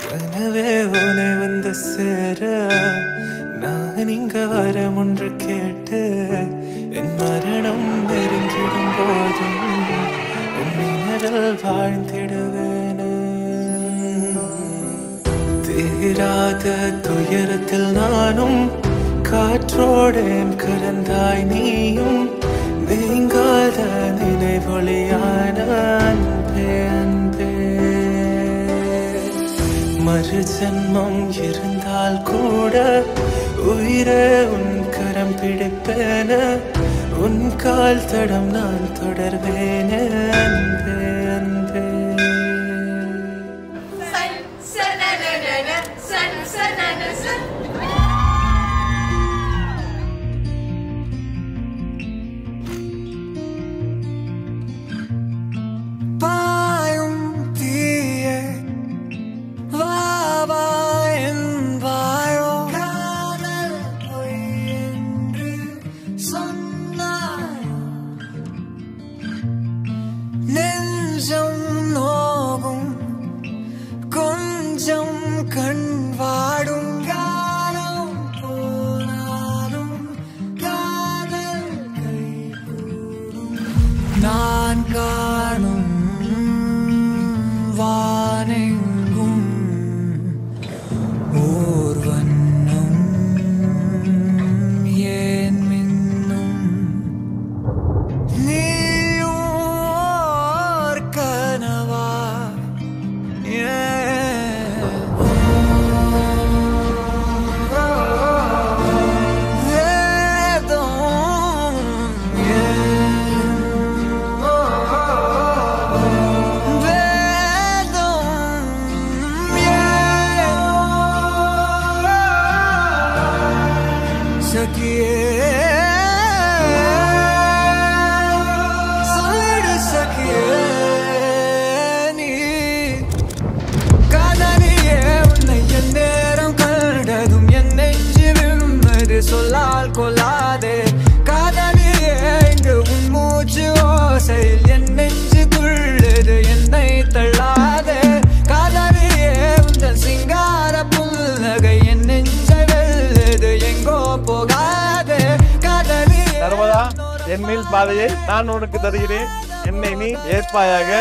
கனவே உனை வந்து சேர நான் இங்க வரம் ஒன்று கேட்டு என் மரணம் நெருங்கிடும் போதும் உன் நிழல் வாழ்ந்திடுவேன். தீராத துயரத்தில் நானும் காற்றோடேன் கலந்தாய் நீயும் நீங்காத நினைவொளியான அன்பே அன்பே. மறு ஜன்மம் இருந்தால் கூட உயிரே உன் கரம் பிடிப்பேன உன் கால் தடம் நான் தொடர்வேன் அன்பே அன்பே. கண் வாடும் காலம் போனாலும் காதல் கைகூடும். நான் காணும் வானெங்கும் ஓர் வண்ணம் ஏன் மின்னும் நீயும் ஓர் கனவா சொல்லால் கொள்ளாதே காதலியே இங்கு உன் மூச்சு ஓசையில் என் நெஞ்சு துள்ளுது என்னை தள்ளாதே காதலியே உந்தன் சிங்கார புன்னகை என் நெஞ்சை வெல்லுது எங்கோ போகாதே காதலியே. சர்வதா என் மேல் பாதையை நான் உனக்கு தருகிறேன், என்னை நீ ஏற்பாயாக.